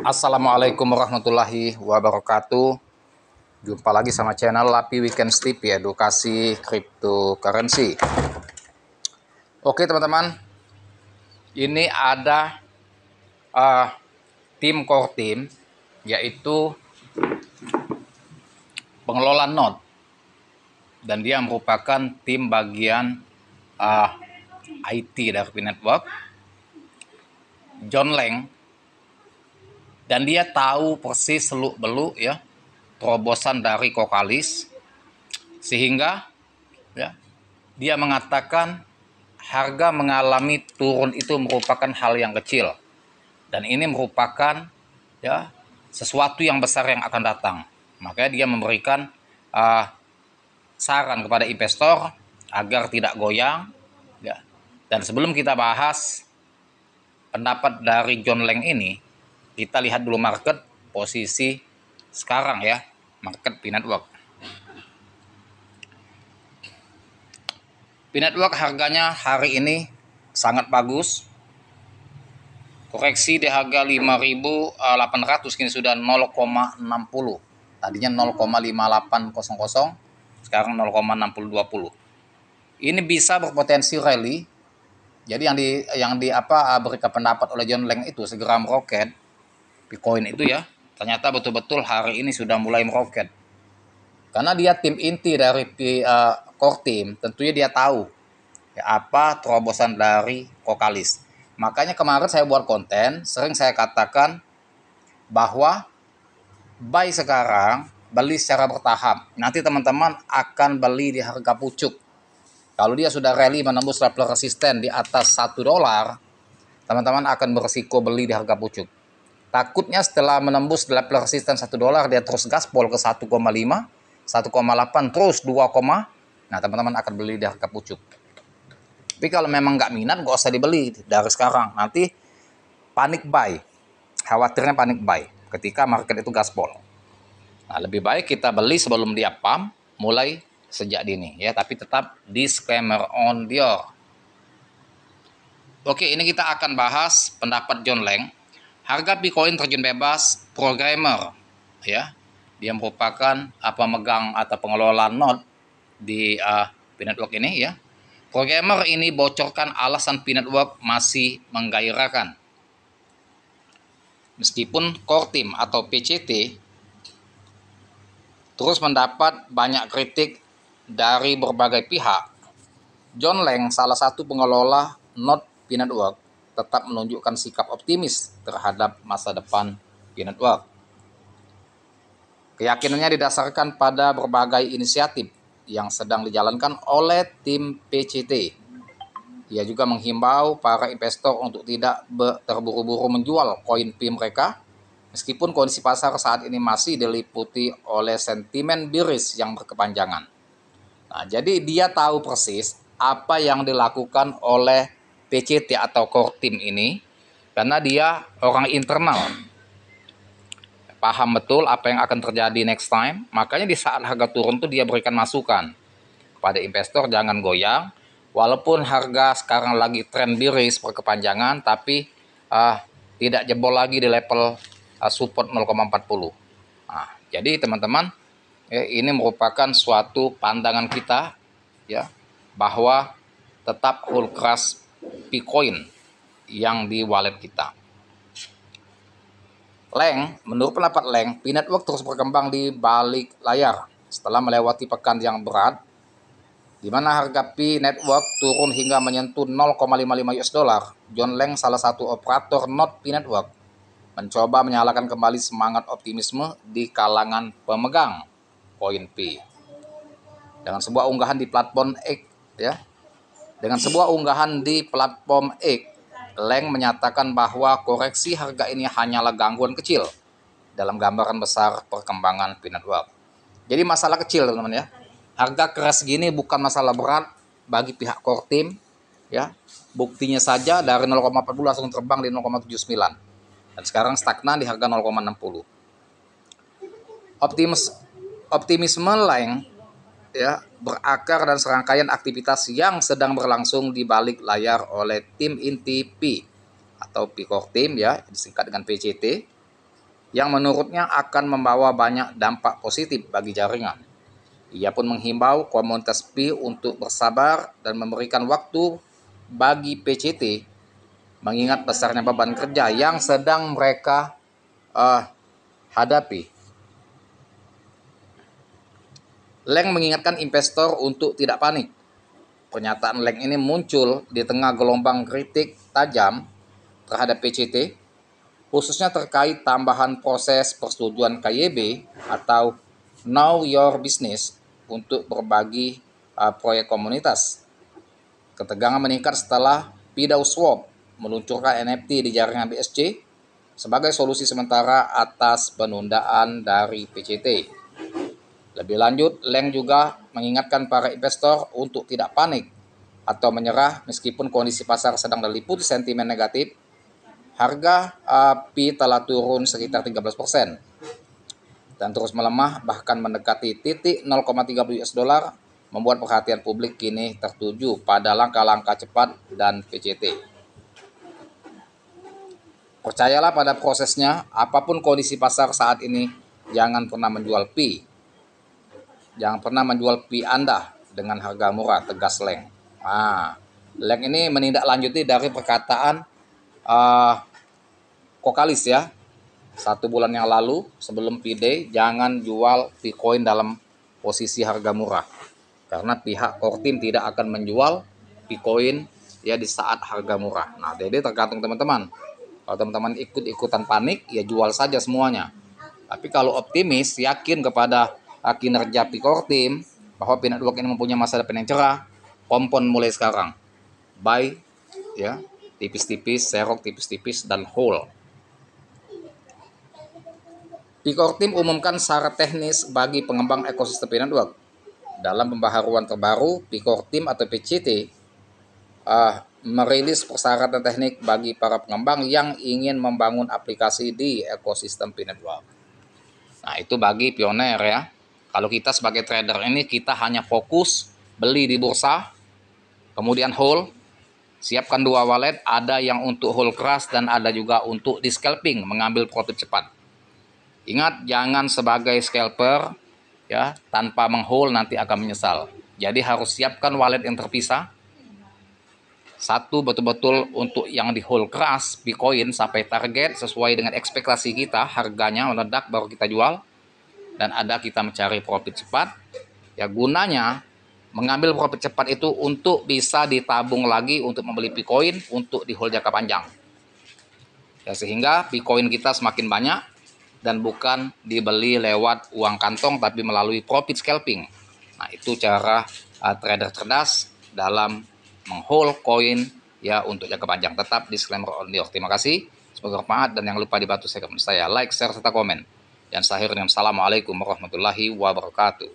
Assalamualaikum warahmatullahi wabarakatuh. Jumpa lagi sama channel Lapi Weekend Tip, edukasi cryptocurrency. Oke teman-teman, ini ada tim core team, yaitu pengelola node, dan dia merupakan tim bagian IT dari Pi Network, John Lang, dan dia tahu persis seluk-beluk ya terobosan dari Cocalis, sehingga ya dia mengatakan harga mengalami turun itu merupakan hal yang kecil, dan ini merupakan ya sesuatu yang besar yang akan datang. Makanya dia memberikan saran kepada investor agar tidak goyang ya. Dan sebelum kita bahas pendapat dari John Lang ini, kita lihat dulu market posisi sekarang ya, market Pi Network. Pi Network harganya hari ini sangat bagus. Koreksi di harga 5.800, kini sudah 0,60. Tadinya 0,5800, sekarang 0,6020. Ini bisa berpotensi rally. Jadi yang berikan pendapat oleh John Lang itu segera meroket Bitcoin itu ya. Ternyata betul-betul hari ini sudah mulai meroket. Karena dia tim inti dari core team, tentunya dia tahu ya, apa terobosan dari Cocalis. Makanya kemarin saya buat konten, sering saya katakan bahwa buy sekarang, beli secara bertahap. Nanti teman-teman akan beli di harga pucuk. Kalau dia sudah rally menembus level resisten di atas $1, teman-teman akan berisiko beli di harga pucuk. Takutnya setelah menembus level resisten $1, dia terus gaspol ke 1,5, 1,8, terus 2, nah teman-teman akan beli di harga pucuk. Tapi kalau memang nggak minat, nggak usah dibeli dari sekarang. Nanti panik buy, khawatirnya panik buy ketika market itu gaspol. Nah, lebih baik kita beli sebelum dia pump, mulai sejak dini ya, tapi tetap disclaimer on Dior. Oke, ini kita akan bahas pendapat John Lang. Harga Bitcoin terjun bebas programmer ya. Dia merupakan pemegang atau pengelola node di Pi Network ini ya. Programmer ini bocorkan alasan Pi Network masih menggairahkan. Meskipun core team atau PCT terus mendapat banyak kritik dari berbagai pihak, John Lang, salah satu pengelola node Pi Network, tetap menunjukkan sikap optimis terhadap masa depan Pi Network. Keyakinannya didasarkan pada berbagai inisiatif yang sedang dijalankan oleh tim PCT. Ia juga menghimbau para investor untuk tidak terburu-buru menjual koin Pi mereka, meskipun kondisi pasar saat ini masih diliputi oleh sentimen bearish yang berkepanjangan. Nah, jadi dia tahu persis apa yang dilakukan oleh PCT atau core team ini, karena dia orang internal, paham betul apa yang akan terjadi next time. Makanya di saat harga turun tuh dia berikan masukan kepada investor jangan goyang, walaupun harga sekarang lagi trend bearish berkepanjangan, tapi tidak jebol lagi di level support 0,40. Nah, jadi teman-teman, ini merupakan suatu pandangan kita ya, bahwa tetap hold crush Bitcoin yang di wallet kita. Lang, menurut pendapat Lang, Pi Network terus berkembang di balik layar setelah melewati pekan yang berat, di mana harga Pi Network turun hingga menyentuh 0,55 US dollar. John Lang, salah satu operator node Pi Network, mencoba menyalakan kembali semangat optimisme di kalangan pemegang koin Pi. Dengan sebuah unggahan di platform X ya. Dengan sebuah unggahan di platform X, Lang menyatakan bahwa koreksi harga ini hanyalah gangguan kecil dalam gambaran besar perkembangan Pi Network. Jadi masalah kecil teman-teman ya. Harga keras gini bukan masalah berat bagi pihak core team ya. Buktinya saja dari 0,40 langsung terbang di 0,79. Dan sekarang stagnan di harga 0,60. Optimisme Lang ya berakar dan serangkaian aktivitas yang sedang berlangsung di balik layar oleh tim inti Pi atau Pi Core Team ya, disingkat dengan PCT. yang menurutnya akan membawa banyak dampak positif bagi jaringan. Ia pun menghimbau komunitas Pi untuk bersabar dan memberikan waktu bagi PCT mengingat besarnya beban kerja yang sedang mereka hadapi. Leng mengingatkan investor untuk tidak panik. Pernyataan Leng ini muncul di tengah gelombang kritik tajam terhadap PCT, khususnya terkait tambahan proses persetujuan KYB atau Know Your Business untuk berbagi proyek komunitas. Ketegangan meningkat setelah PidauSwap meluncurkan NFT di jaringan BSC sebagai solusi sementara atas penundaan dari PCT. Lebih lanjut, Leng juga mengingatkan para investor untuk tidak panik atau menyerah meskipun kondisi pasar sedang diliputi sentimen negatif. Harga Pi telah turun sekitar 13% dan terus melemah bahkan mendekati titik 0,30 US dollar, membuat perhatian publik kini tertuju pada langkah-langkah cepat dan PCT. Percayalah pada prosesnya, apapun kondisi pasar saat ini, jangan pernah menjual Pi. Jangan pernah menjual Pi Anda dengan harga murah, tegas Leng. Leng ini menindaklanjuti dari perkataan Kokalis ya, 1 bulan yang lalu sebelum P-Day, jangan jual Bitcoin dalam posisi harga murah. Karena pihak core team tidak akan menjual Bitcoin ya di saat harga murah. Nah, jadi tergantung teman-teman. Kalau teman-teman ikut-ikutan panik, ya jual saja semuanya. Tapi kalau optimis, yakin kepada kinerja core team bahwa P-Network ini mempunyai masa depan yang cerah, kompon mulai sekarang. Buy ya, tipis-tipis, serok tipis-tipis dan hold. Core team umumkan syarat teknis bagi pengembang ekosistem P-Network. Dalam pembaharuan terbaru, core team atau PCT merilis persyaratan teknik bagi para pengembang yang ingin membangun aplikasi di ekosistem P-Network. Nah, itu bagi pioner ya. Kalau kita sebagai trader ini, kita hanya fokus beli di bursa, kemudian hold, siapkan 2 wallet, ada yang untuk hold keras dan ada juga untuk di scalping, mengambil profit cepat. Ingat, jangan sebagai scalper ya, tanpa menghold nanti akan menyesal. Jadi harus siapkan wallet yang terpisah. Satu betul-betul untuk yang di hold keras Bitcoin sampai target sesuai dengan ekspektasi kita, harganya meledak baru kita jual. Dan ada kita mencari profit cepat. Ya, gunanya mengambil profit cepat itu untuk bisa ditabung lagi untuk membeli Bitcoin untuk di hold jangka panjang. Ya, sehingga Bitcoin kita semakin banyak dan bukan dibeli lewat uang kantong tapi melalui profit scalping. Nah, itu cara trader cerdas dalam menghold koin ya untuk jangka panjang. Tetap disclaimer only. Terima kasih. Semoga bermanfaat dan jangan lupa dibantu saya, like, share serta komen. Dan saya akhiri dengan assalamualaikum warahmatullahi wabarakatuh.